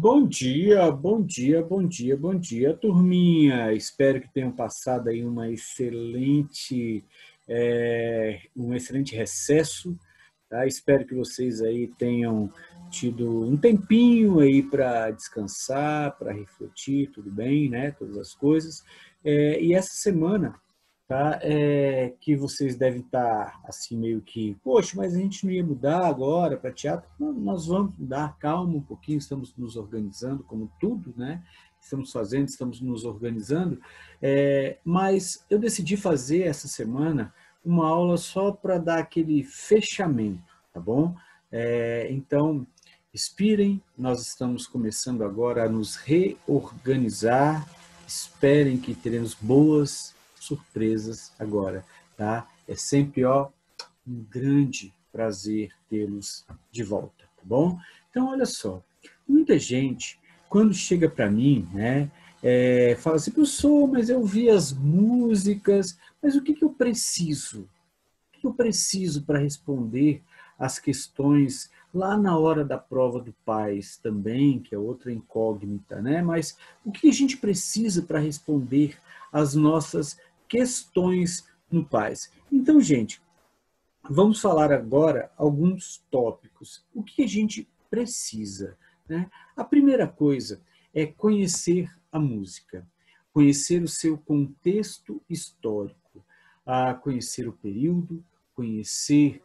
Bom dia, bom dia, bom dia, bom dia, turminha. Espero que tenham passado aí um excelente recesso, tá? Espero que vocês aí tenham tido um tempinho aí para descansar, para refletir, tudo bem, né? Todas as coisas. E essa semana, tá? Que vocês devem estar assim meio que, poxa, mas a gente não ia mudar agora para teatro? Não, nós vamos mudar, calma um pouquinho, estamos nos organizando, como tudo, né? Estamos nos organizando, mas eu decidi fazer essa semana uma aula só para dar aquele fechamento, tá bom? Então, inspirem, nós estamos começando agora a nos reorganizar, esperem que teremos boas surpresas agora, tá? É sempre, um grande prazer tê-los de volta, tá bom? Então, olha só, muita gente, quando chega para mim, né, fala assim, professor, mas eu vi as músicas, mas o que que eu preciso? O que eu preciso para responder às questões lá na hora da prova do PAS também, que é outra incógnita, né? Mas o que a gente precisa para responder às nossas questões no PAS? Então, gente, vamos falar agora alguns tópicos. O que a gente precisa, né? A primeira coisa é conhecer a música, conhecer o seu contexto histórico, conhecer o período, conhecer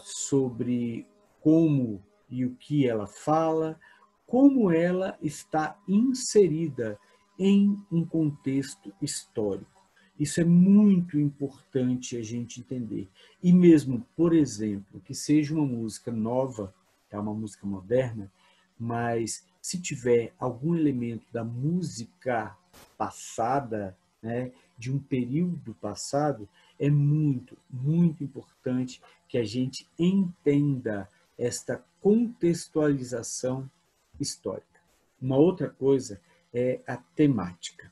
sobre como e o que ela fala, como ela está inserida em um contexto histórico. Isso é muito importante a gente entender. E mesmo, por exemplo, que seja uma música nova, é uma música moderna, mas se tiver algum elemento da música passada, né, de um período passado, é muito, muito importante que a gente entenda esta contextualização histórica. Uma outra coisa é a temática.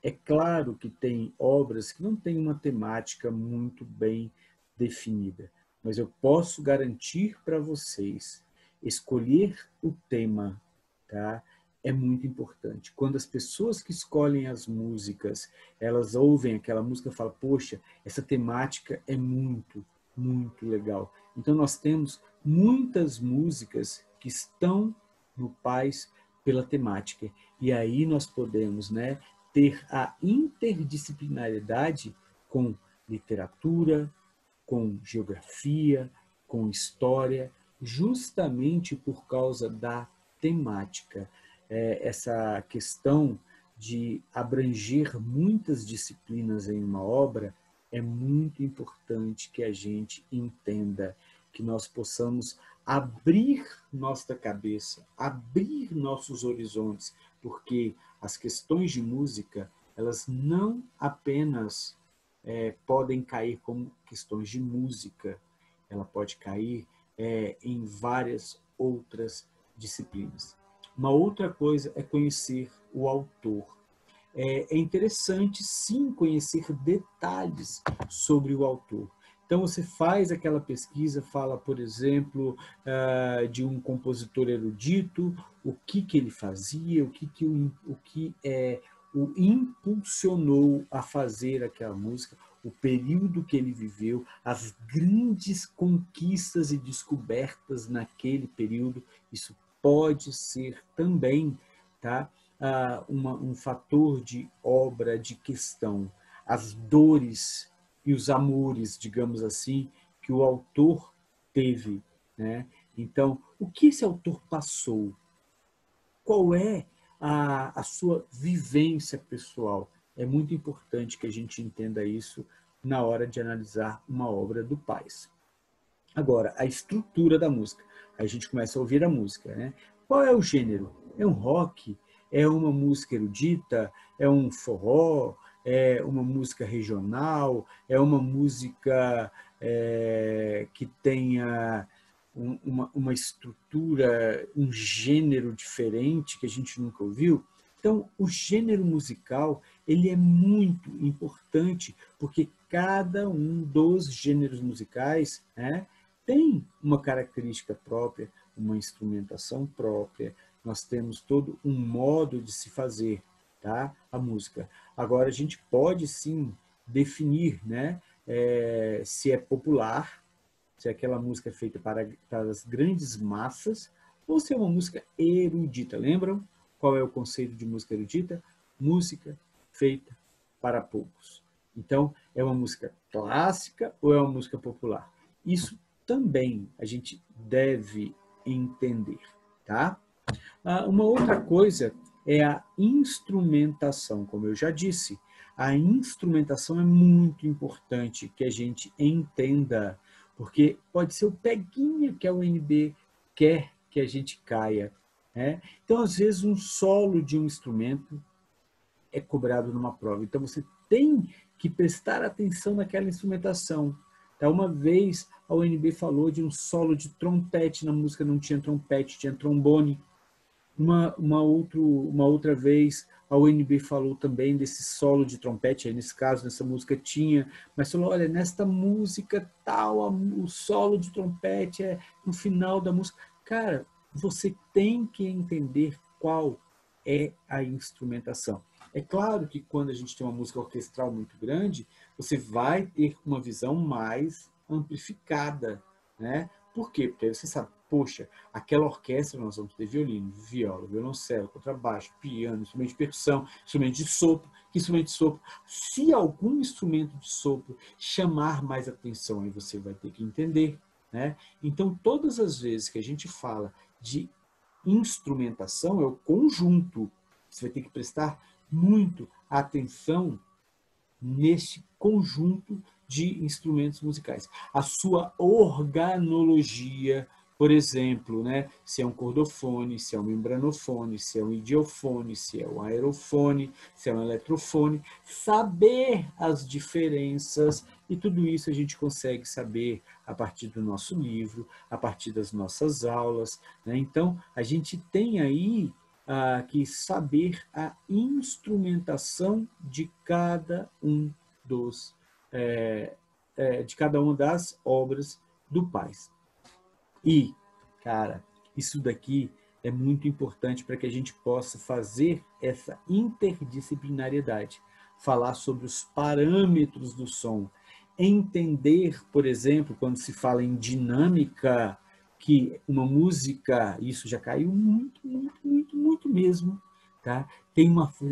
É claro que tem obras que não têm uma temática muito bem definida, mas eu posso garantir para vocês, escolher o tema, tá? É muito importante. Quando as pessoas que escolhem as músicas, elas ouvem aquela música e falam, poxa, essa temática é muito, muito legal. Então nós temos muitas músicas que estão no Paz pela temática. E aí nós podemos, né, ter a interdisciplinaridade com literatura, com geografia, com história, justamente por causa da temática. Essa questão de abranger muitas disciplinas em uma obra é muito importante que a gente entenda, que nós possamos abrir nossa cabeça, abrir nossos horizontes, porque as questões de música, elas não apenas podem cair como questões de música, ela pode cair em várias outras disciplinas. Uma outra coisa é conhecer o autor. É interessante, sim, conhecer detalhes sobre o autor. Então, você faz aquela pesquisa, fala, por exemplo, de um compositor erudito, o que ele fazia, o que o impulsionou a fazer aquela música, o período que ele viveu, as grandes conquistas e descobertas naquele período. Isso pode ser também, tá? Um fator de obra, de questão, as dores e os amores, digamos assim, que o autor teve, né? Então, o que esse autor passou? Qual é a sua vivência pessoal? É muito importante que a gente entenda isso na hora de analisar uma obra do Paz. Agora, a estrutura da música. Aí a gente começa a ouvir a música, né? Qual é o gênero? É um rock? É uma música erudita? É um forró? É uma música regional? É uma música que tenha uma estrutura, um gênero diferente que a gente nunca ouviu? Então, o gênero musical ele é muito importante porque cada um dos gêneros musicais, né, tem uma característica própria, uma instrumentação própria, nós temos todo um modo de se fazer, tá? A música. Agora, a gente pode, sim, definir, né? Se é popular, se aquela música é feita para as grandes massas, ou se é uma música erudita. Lembram qual é o conceito de música erudita? Música feita para poucos. Então, é uma música clássica ou é uma música popular? Isso também a gente deve entender, tá? Uma outra coisa é a instrumentação, como eu já disse. A instrumentação é muito importante que a gente entenda, porque pode ser o peguinha que a UNB quer que a gente caia, né? Então, às vezes, um solo de um instrumento é cobrado numa prova. Então, você tem que prestar atenção naquela instrumentação. Uma vez, a UNB falou de um solo de trompete na música, não tinha trompete, tinha trombone. Uma outra vez, a UNB falou também desse solo de trompete, aí nesse caso, nessa música tinha, mas falou, olha, nesta música tal, o solo de trompete é no final da música. Cara, você tem que entender qual é a instrumentação. É claro que quando a gente tem uma música orquestral muito grande, você vai ter uma visão mais amplificada, né? Por quê? Porque aí você sabe, poxa, aquela orquestra nós vamos ter violino, viola, violoncelo, contrabaixo, piano, instrumento de percussão, instrumento de sopro. Que instrumento de sopro? Se algum instrumento de sopro chamar mais atenção, aí você vai ter que entender, né? Então, todas as vezes que a gente fala de instrumentação, é o conjunto. Você vai ter que prestar muito atenção neste conjunto de instrumentos musicais. A sua organologia, por exemplo, né? Se é um cordofone, se é um membranofone, se é um idiofone, se é um aerofone, se é um eletrofone, saber as diferenças, e tudo isso a gente consegue saber a partir do nosso livro, a partir das nossas aulas, né? Então, a gente tem aí que saber a instrumentação de cada um de cada uma das obras do Paz. E, cara, isso daqui é muito importante para que a gente possa fazer essa interdisciplinariedade, falar sobre os parâmetros do som, entender, por exemplo, quando se fala em dinâmica, que uma música, isso já caiu muito mesmo, tá?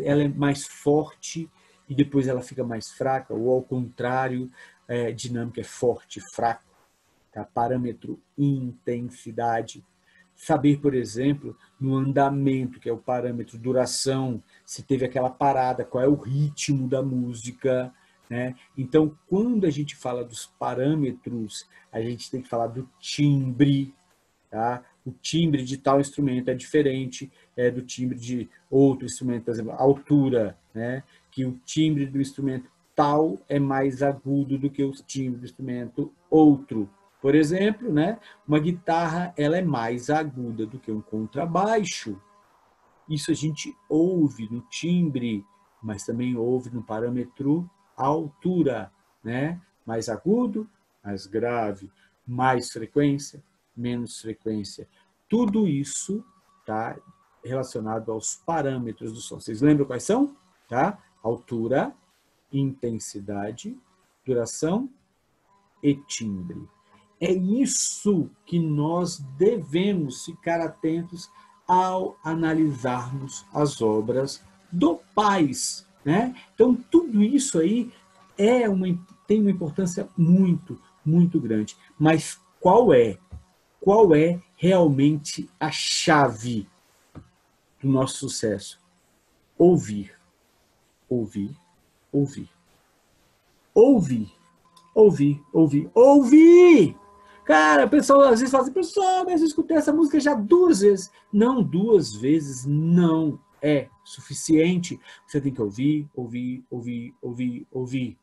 Ela é mais forte e depois ela fica mais fraca, ou ao contrário, dinâmica é forte, fraco, tá? Parâmetro intensidade. Saber, por exemplo, no andamento, que é o parâmetro duração, se teve aquela parada, qual é o ritmo da música, né? Então, quando a gente fala dos parâmetros, a gente tem que falar do timbre, tá? O timbre de tal instrumento é diferente do timbre de outro instrumento, por exemplo, a altura, né? Que o timbre do instrumento tal é mais agudo do que o timbre do instrumento outro. Por exemplo, né? Uma guitarra ela é mais aguda do que um contrabaixo. Isso a gente ouve no timbre, mas também ouve no parâmetro altura, né? Mais agudo, mais grave, mais frequência, menos frequência. Tudo isso está relacionado aos parâmetros do som. Vocês lembram quais são? Tá? Altura, intensidade, duração e timbre. É isso que nós devemos ficar atentos ao analisarmos as obras do Paz, né? Então, tudo isso aí tem uma importância muito grande. Mas qual é realmente a chave do nosso sucesso? Ouvir, ouvir, ouvir. Ouvir, ouvir, ouvir, ouvir! Cara, o pessoal às vezes fala assim, pessoal, mas eu escutei essa música já 2 vezes. Não, 2 vezes não é suficiente. Você tem que ouvir, ouvir, ouvir, ouvir, ouvir.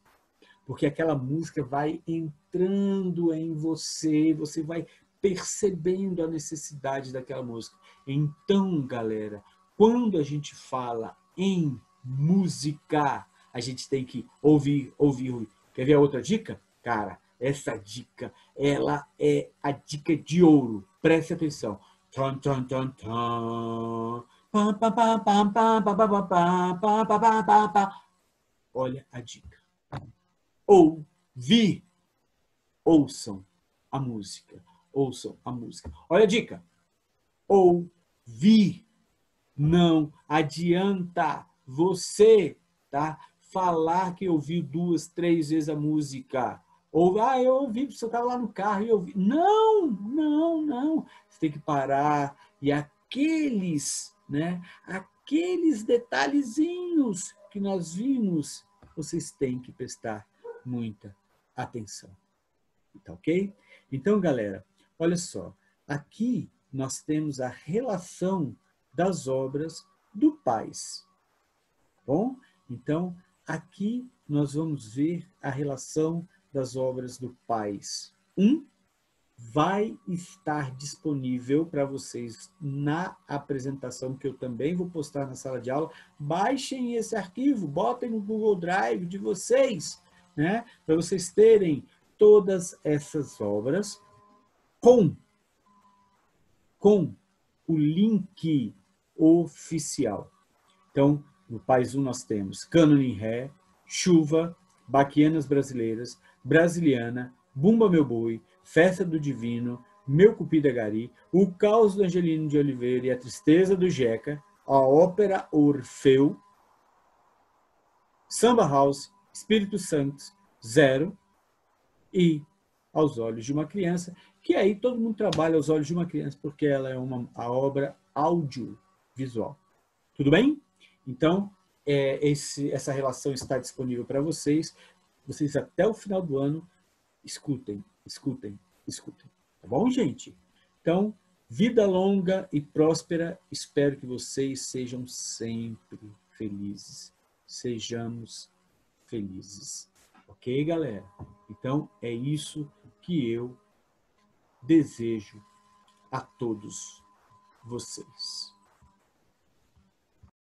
Porque aquela música vai entrando em você, você vai percebendo a necessidade daquela música. Então, galera, quando a gente fala em música, a gente tem que ouvir, ouvir, ouvir. Quer ver a outra dica? Cara, essa dica, ela é a dica de ouro. Preste atenção. Tan, tan, tan, tan. Pam, pam, pam, pam, pam, pam, pam, pam, pam, pam, pam, pam, pam. Olha a dica. Ouvir. Ouçam a música. Ouçam a música. Olha a dica. Ouvir. Não adianta você, tá, falar que ouviu 2, 3 vezes a música. Ou, eu ouvi, você estava lá no carro e eu ouvi. Não, não, não. Você tem que parar e aqueles, né, aqueles detalhezinhos que nós vimos, vocês têm que prestar muita atenção. Tá ok? Então, galera, olha só. Aqui nós temos a relação das obras do Pais. Bom? Então, aqui nós vamos ver a relação das obras do Pais. Vai estar disponível para vocês na apresentação, que eu também vou postar na sala de aula. Baixem esse arquivo, botem no Google Drive de vocês, né? Para vocês terem todas essas obras com o link oficial. Então, no Pais 1 nós temos Cânone em Ré, Chuva, Baquianas Brasileiras, Brasiliana, Bumba Meu Boi, Festa do Divino, Meu Cupido é Gari, O Caos do Angelino de Oliveira e a Tristeza do Jeca, a Ópera Orfeu, Samba House, Espírito Santo, Zero e Aos Olhos de uma Criança, que aí todo mundo trabalha aos olhos de uma criança, porque ela é a obra audiovisual. Tudo bem? Então, essa relação está disponível para vocês. Vocês, até o final do ano, escutem, escutem, escutem. Tá bom, gente? Então, vida longa e próspera. Espero que vocês sejam sempre felizes. Sejamos felizes. Ok, galera? Então, é isso que eu desejo a todos vocês.